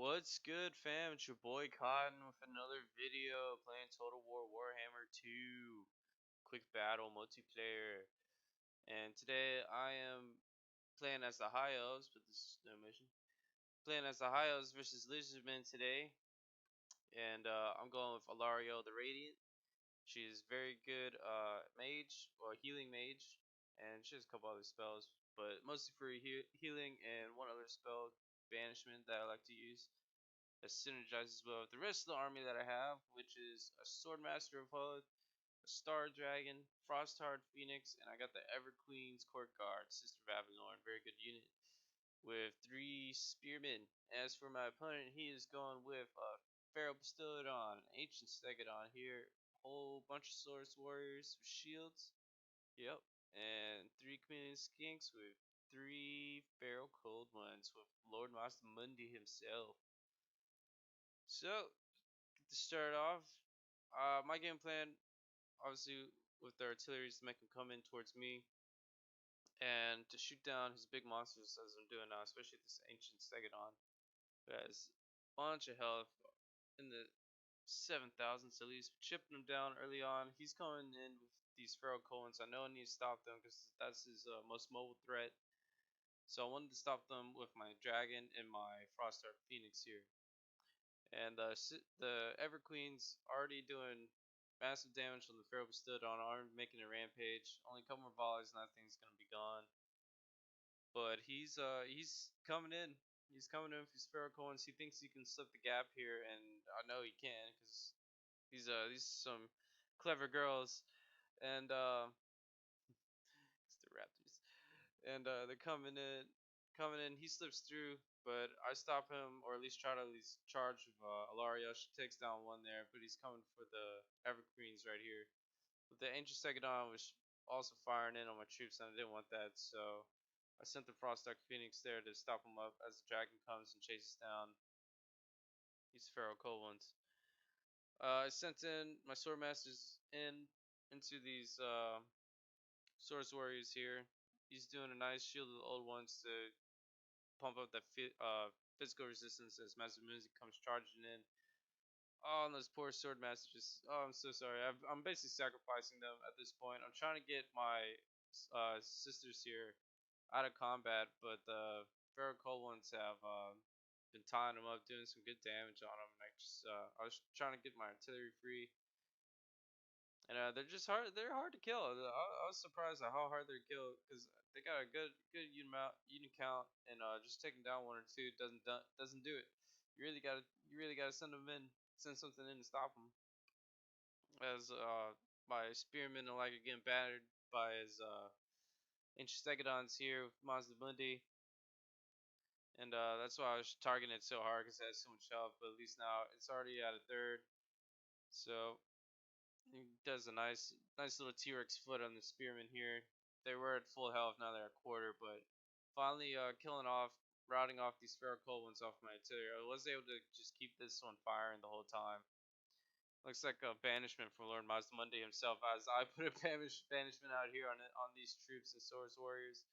What's good, fam? It's your boy Cotton with another video playing Total War Warhammer 2 Quick Battle Multiplayer. And today I am playing as the High Elves, but this is no mission. Playing as the High Elves versus Lizardmen today. And I'm going with Alario the Radiant. She's very good mage, or healing mage. And she has a couple other spells, but mostly for healing and one other spell, Banishment, that I like to use. That synergizes well with the rest of the army that I have, which is a Swordmaster of Hoth, a Star Dragon, Frostheart Phoenix, and I got the Ever Queen's Court Guard, Sister Babylon, very good unit, with 3 Spearmen. As for my opponent, he is going with Pharaoh Bastillodon, Ancient Stegodon here, whole bunch of Source Warriors with shields, yep, and 3 Chameleon Skinks with 3 Pharaoh Cold Ones with Lord Master Mundi himself. So, to start off, my game plan, obviously, with the artillery is to make him come in towards me and to shoot down his big monsters as I'm doing now, especially this ancient Stegodon, who has a bunch of health in the 7,000s at least, chipping him down early on. He's coming in with these Pharaoh Colons. I know I need to stop them because that's his most mobile threat. So I wanted to stop them with my Dragon and my Frostheart Phoenix here. And the Everqueen's already doing massive damage on the Pharaoh Stood on arm, making a rampage. Only a couple more volleys and that thing's gonna be gone. But he's coming in. He's coming in with his Pharaoh coins. He thinks he can slip the gap here, and I know he can because these are some clever girls, and it's the Raptors, and they're coming in. He slips through, but I stop him, or at least try to at least charge with Alario. She takes down one there, but he's coming for the Evergreens right here. But the Ancient Stegodon was also firing in on my troops, and I didn't want that, so I sent the Frostdark Phoenix there to stop him up as the dragon comes and chases down these Pharaoh Cold ones. I sent in my Swordmasters into these Source Warriors here. He's doing a nice shield of the old ones to pump up that physical resistance as Master Music comes charging in. Oh, and those poor Swordmasters just. Oh, I'm so sorry. I'm basically sacrificing them at this point. I'm trying to get my sisters here out of combat, but the Pharaoh Cold ones have been tying them up, doing some good damage on them. And I was trying to get my artillery free, and they're just hard. They're hard to kill. I was surprised at how hard they're killed because they got a good unit count, and just taking down one or two doesn't do it. You really gotta send something in to stop them. As my spearmen are like getting battered by his ancient Stegodons here with Mazda Mundi. And that's why I was targeting it so hard because it has so much health. But at least now it's already at a third. So he does a nice little T-Rex foot on the spearmen here. They were at full health, now they're at quarter. But finally routing off these Pharaoh Cold ones off my artillery. I was able to just keep this one firing the whole time. Looks like a banishment from Lord Mazdamundi himself, as I put a banishment out here on these troops and Source Warriors.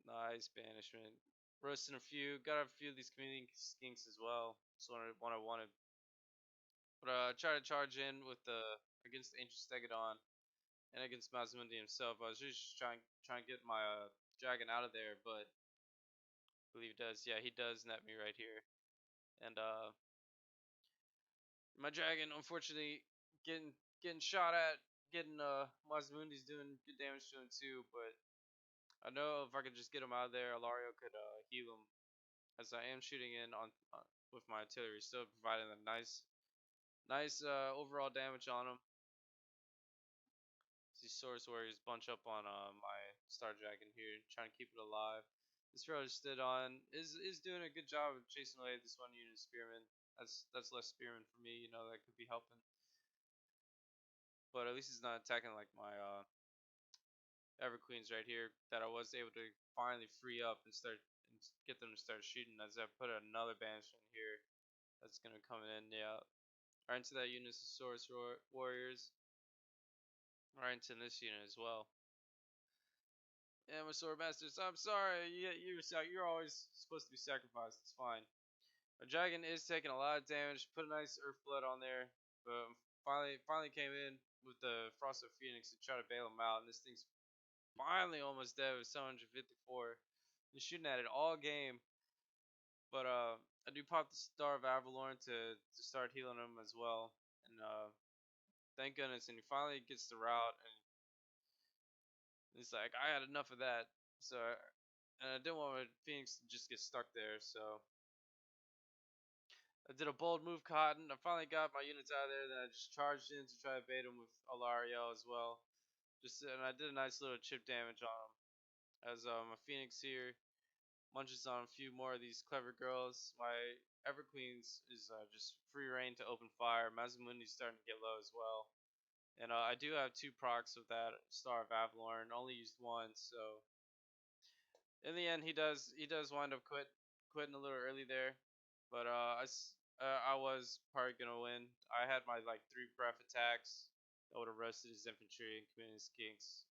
Nice banishment. Roasting a few. Got a few of these community skinks as well. That's what I wanted. But try to charge in with the against the Ancient Stegodon and against Mazdamundi himself. I was just trying to get my dragon out of there, but I believe he does. Yeah, he does net me right here. And my dragon, unfortunately, getting shot at. Getting Mazdamundi's doing good damage to him too, but I know if I could just get him out of there, Alario could heal him, as I am shooting in on with my artillery, still providing a nice overall damage on him. These Source Warriors bunch up on my Star Dragon here, trying to keep it alive. This Pharaoh stood on is doing a good job of chasing away this one unit of Spearmen. That's less Spearmen for me, you know, that could be helping. But at least he's not attacking like my Everqueens right here that I was able to finally free up and get them to start shooting as I put another banishment here that's gonna come in. Yeah, right into that unit of Source Warriors, right into this unit as well. And my Sword Masters, I'm sorry, you're always supposed to be sacrificed. It's fine. Our dragon is taking a lot of damage. Put a nice Earth Blood on there, but finally came in with the Frost of Phoenix to try to bail him out, and this thing's finally almost dead with 754. Been shooting at it all game, but I do pop the Star of Avalorn to start healing him as well, and thank goodness, and he finally gets the route, and he's like, I had enough of that, so and I didn't want my Phoenix to just get stuck there, so I did a bold move, Cotton. I finally got my units out of there. Then I just charged in to try to bait him with Alariel as well. And I did a nice little chip damage on him. As my Phoenix here munches on a few more of these clever girls. My Everqueens is just free reign to open fire. Mazamundi's starting to get low as well. And I do have 2 procs of that Star of Avalorn. Only used one, so in the end he does wind up quitting a little early there. But I was probably gonna win. I had my like 3 breath attacks. I would have roasted his infantry and committed his kinks,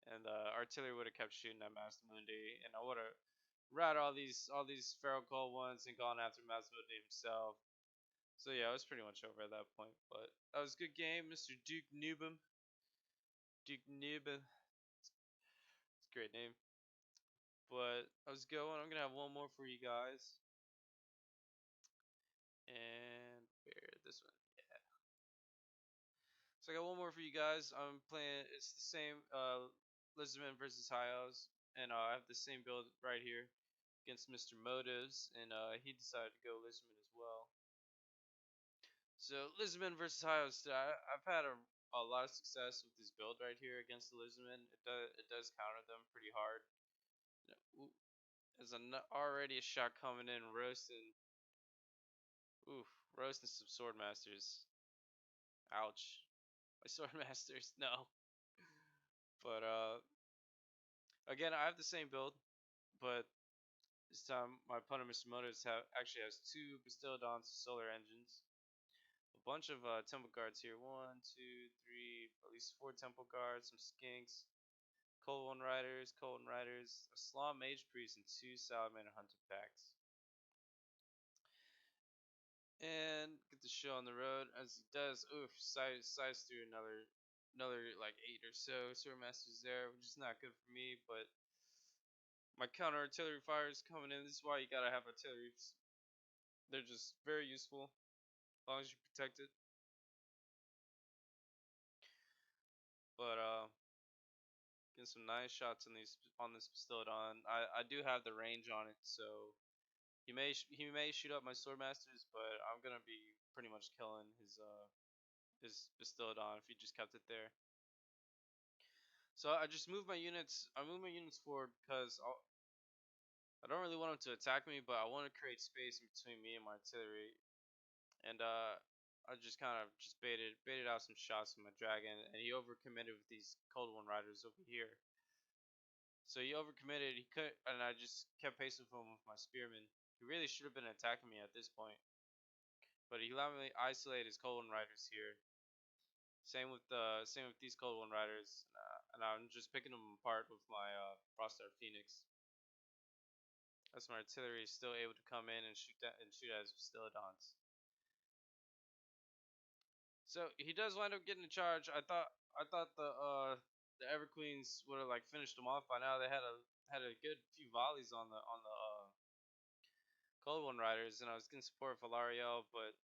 and artillery would have kept shooting at Masamundi, and I would have rat all these feral cold ones and gone after Masamundi himself. So yeah, I was pretty much over at that point. But that was a good game, Mr. Duke Nubum. Duke Nubum. It's a great name. But I was going. I'm gonna have one more for you guys. And where this one? Yeah. So I got one more for you guys. I'm playing. It's the same Lizardmen versus Hyos, and I have the same build right here against Mr. Motives, and he decided to go Lizardman as well. So Lizardmen versus Hyos. I've had a lot of success with this build right here against the Lizardmen. It does counter them pretty hard. Ooh, there's already a shot coming in, roasting. Oof, roasting some sword masters. Ouch. My sword masters, no. But again, I have the same build, but this time my opponent, Mr. Motors, actually has 2 Bastillodons solar engines, a bunch of temple guards here. 1, 2, 3, at least 4 temple guards, some skinks, cold one riders, a slaw mage priest, and 2 salamander hunter packs. And get the show on the road as he does. Oof, size through another like 8 or so sword masters there, which is not good for me, but my counter artillery fire is coming in. This is why you gotta have artillery. They're just very useful as long as you protect it. But getting some nice shots on this Pistodon. I do have the range on it, so he may shoot up my sword masters, but I'm gonna be pretty much killing his Pistodon if he just kept it there. So I just moved my units. I moved my units forward because I don't really want him to attack me, but I want to create space between me and my artillery. And I just kind of just baited out some shots with my dragon, and he overcommitted with these cold one riders over here. So he overcommitted. He could, and I just kept pacing with him with my spearmen. He really should have been attacking me at this point, but he allowed me to isolate his cold one riders here. Same with these cold one riders, and I'm just picking them apart with my Frostar Phoenix. As my artillery is still able to come in and shoot at his Stylodons. So he does wind up getting a charge. I thought the Everqueens would have like finished them off by now. They had a good few volleys on the Cold One Riders, and I was getting support for Lariel, but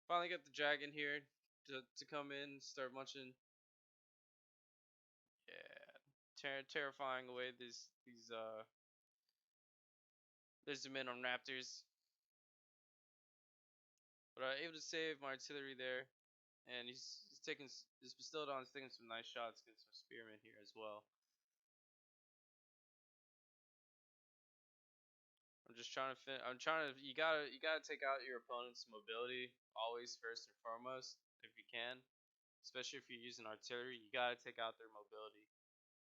finally got the dragon here to come in and start munching. Yeah, terrifying away these Lizardmen on Raptors, but able to save my artillery there, and he's taking his Bastillodon's taking some nice shots, getting some spearmen here as well. I'm just trying to I'm trying to. You gotta take out your opponent's mobility always first and foremost if you can, especially if you're using artillery. You gotta take out their mobility,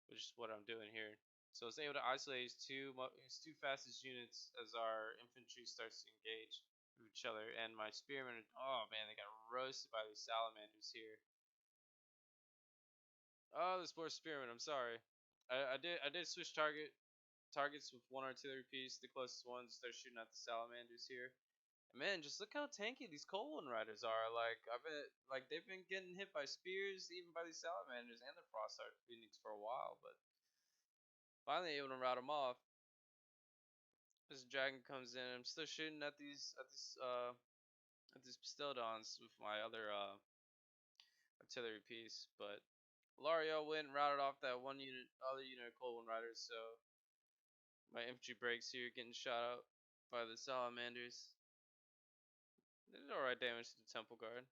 which is what I'm doing here. So I was able to isolate his two fastest units as our infantry starts to engage with each other, and my spearmen. Oh man, they got roasted by these salamanders here. Oh, this poor spearman. I'm sorry. I did switch targets with one artillery piece. The closest ones, they're shooting at the salamanders here. And man, just look how tanky these cold one riders are. Like I bet, like they've been getting hit by spears, even by these salamanders and the frost art phoenix for a while, but finally able to rout them off. This dragon comes in. I'm still shooting at these Pistodons with my other artillery piece, but Lario went and routed off that other unit of cold one riders, so my infantry breaks here, getting shot out by the salamanders. They did alright damage to the temple guard.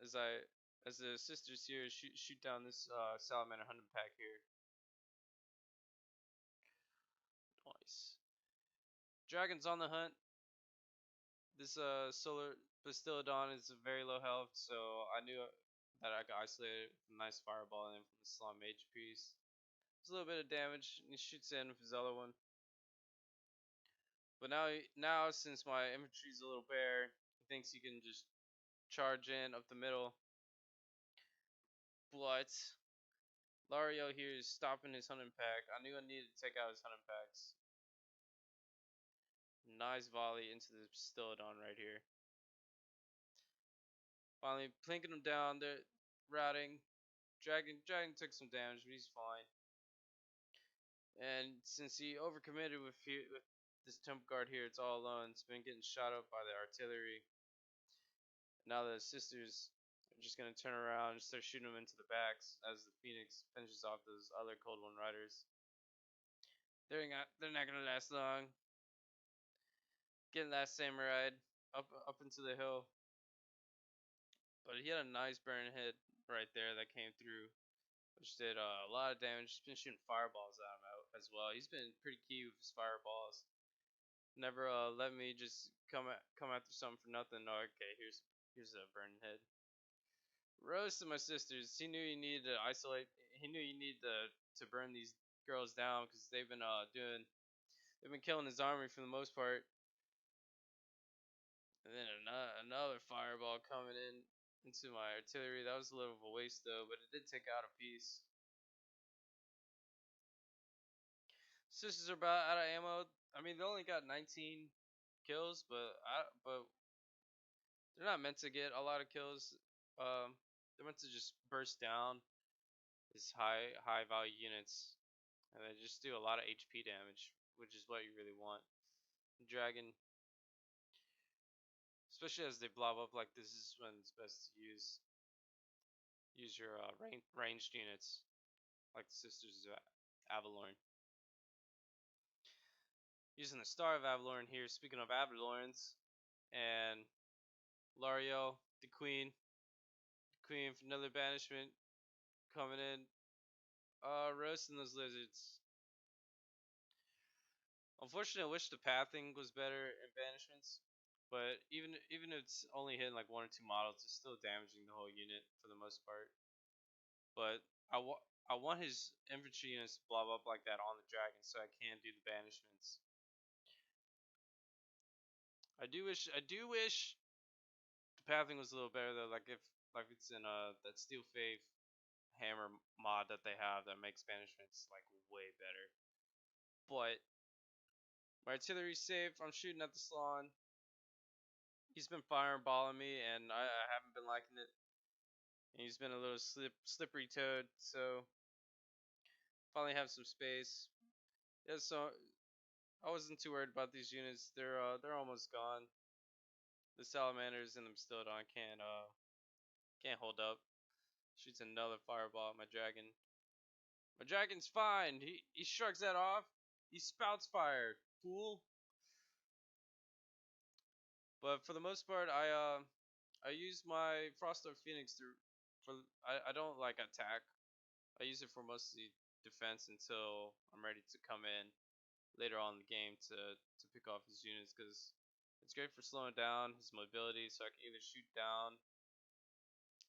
As the sisters here shoot down this salamander hunting pack here. Nice. Dragon's on the hunt. This solar Bastillodon is very low health, so I knew that I could isolate it with a nice fireball and then from the Slum Mage piece. There's a little bit of damage, and he shoots in with his other one. But now since my infantry's a little bare, he thinks he can just charge in up the middle. But Lario here is stopping his hunting pack. I knew I needed to take out his hunting packs. Nice volley into the Stillodon right here. Finally plinking him down. They're routing. Dragon took some damage, but he's fine. And since he overcommitted with this temple guard here, it's all alone. It's been getting shot up by the artillery. Now the sisters are just gonna turn around and start shooting them into the backs as the Phoenix finishes off those other cold one riders. They're not gonna last long. Getting that samurai up into the hill, but he had a nice burn hit right there that came through, which did a lot of damage. He's been shooting fireballs at him out as well. He's been pretty key with his fireballs. Never let me just come after something for nothing. Oh, okay, here's a burn hit. Roasted my sisters. He knew he needed to isolate. He knew he needed to burn these girls down because they've been killing his army for the most part. And then another fireball coming into my artillery. That was a little of a waste though, but it did take out a piece. Sisters are about out of ammo. I mean, they only got 19 kills, but they're not meant to get a lot of kills. They're meant to just burst down these high value units, and they just do a lot of HP damage, which is what you really want. Dragon, especially as they blob up like this, is when it's best to use your ranged units like the Sisters of Avalorn. Using the Star of Avalorn here. Speaking of Avalorns, and Lario, the Queen for another banishment coming in, roasting those lizards. Unfortunately, I wish the pathing was better in banishments, but even if it's only hitting like one or two models, it's still damaging the whole unit for the most part. But I want his infantry units to blob up like that on the dragon, so I can do the banishments. I do wish the pathing was a little better though. Like if it's in that Steel Faith hammer mod that they have that makes banishments like way better. But my artillery's safe. I'm shooting at the Slon. He's been fireballing me, and I haven't been liking it. And he's been a little slippery toad, so finally have some space. Yeah, so I wasn't too worried about these units. They're almost gone. The salamanders and them still can't hold up. Shoots another fireball at my dragon. My dragon's fine. He shrugs that off. He spouts fire. Fool. But for the most part, I use my Frostar Phoenix I don't like attack. I use it for mostly defense until I'm ready to come in later on in the game to pick off his units, because it's great for slowing down his mobility, so I can either shoot down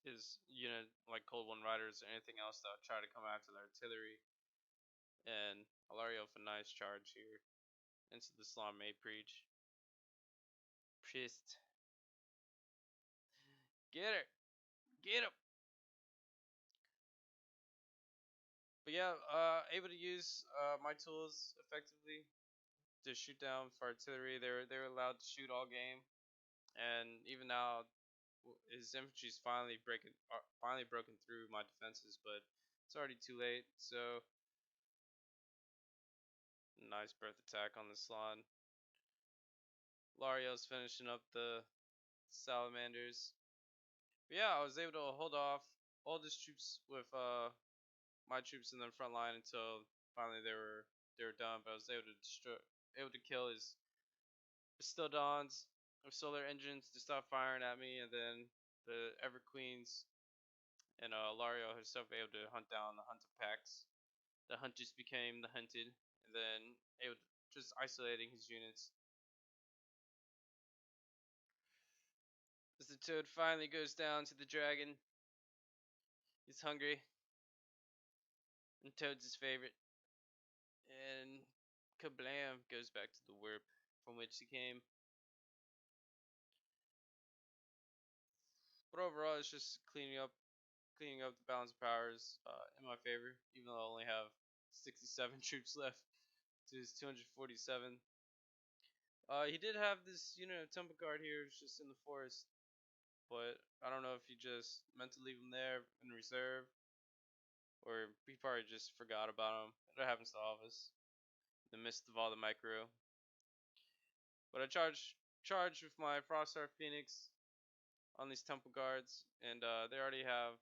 his unit like Cold One Riders or anything else that will try to come after the artillery. And Alario with a nice charge here into the Slum May Preach. Priest. Get her! Get him! But yeah, able to use my tools effectively to shoot down for artillery. They're allowed to shoot all game, and even now, his infantry's finally broken through my defenses, but it's already too late. So nice breath attack on the slot. Lario's finishing up the salamanders. But yeah, I was able to hold his troops with my troops in the front line until finally they were done. But I was able to kill his still dawns of solar engines to stop firing at me, and then the Ever Queens and Lario herself able to hunt down the hunted packs. The hunters became the hunted, and then able to just isolating his units. As the toad finally goes down to the dragon, he's hungry, and Toad's his favorite. And kablam goes back to the warp from which he came. But overall, it's just cleaning up the balance of powers in my favor, even though I only have 67 troops left to his 247. He did have this unit of Temple Guard here, it's just in the forest, but I don't know if he just meant to leave him there in reserve, or he probably just forgot about him. It happens to all of us in the midst of all the micro. But I charged with my Froststar Phoenix on these Temple Guards, and they only have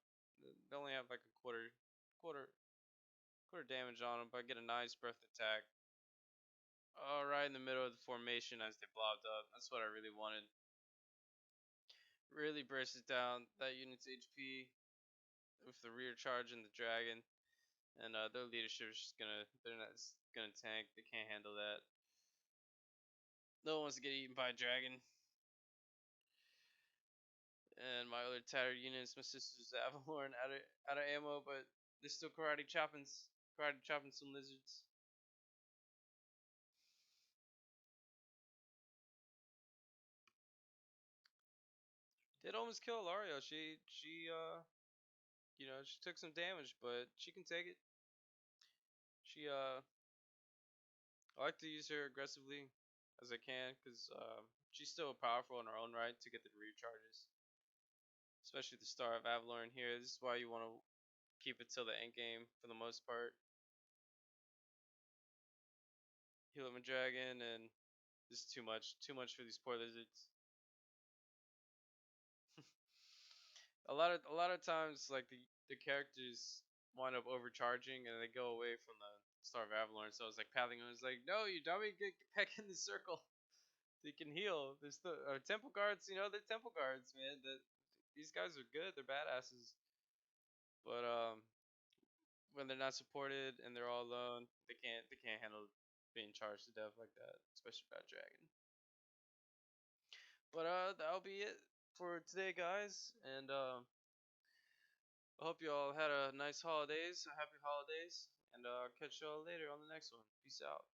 like a quarter quarter damage on them, but I get a nice breath attack. Right in the middle of the formation as they blobbed up. That's what I really wanted. Really bursts down that unit's HP with the rear charge and the dragon, and their leadership is just they're not gonna tank. They can't handle that. No one wants to get eaten by a dragon. And my other tattered units, my sister's Avalorn out of ammo, but they're still karate chopping some lizards. Did almost kill Lario. She took some damage, but she can take it. She I like to use her aggressively as I can because she's still powerful in her own right to get the recharges, especially the Star of Avalorn here. This is why you want to keep it till the end game for the most part. Heal up my dragon, and this is too much for these poor lizards. A lot of times, like the characters wind up overcharging and they go away from the Star of Avalorn. So I was like pathing him. I was like, no, you dummy, get back in the circle. They can heal. There's the temple guards. They're temple guards, man. These guys are good. They're badasses. But when they're not supported and they're all alone, they can't handle being charged to death like that, especially by a dragon. But that'll be it for today, guys. And I hope you all had a nice holidays, a happy holidays, and I'll catch you all later on the next one. Peace out.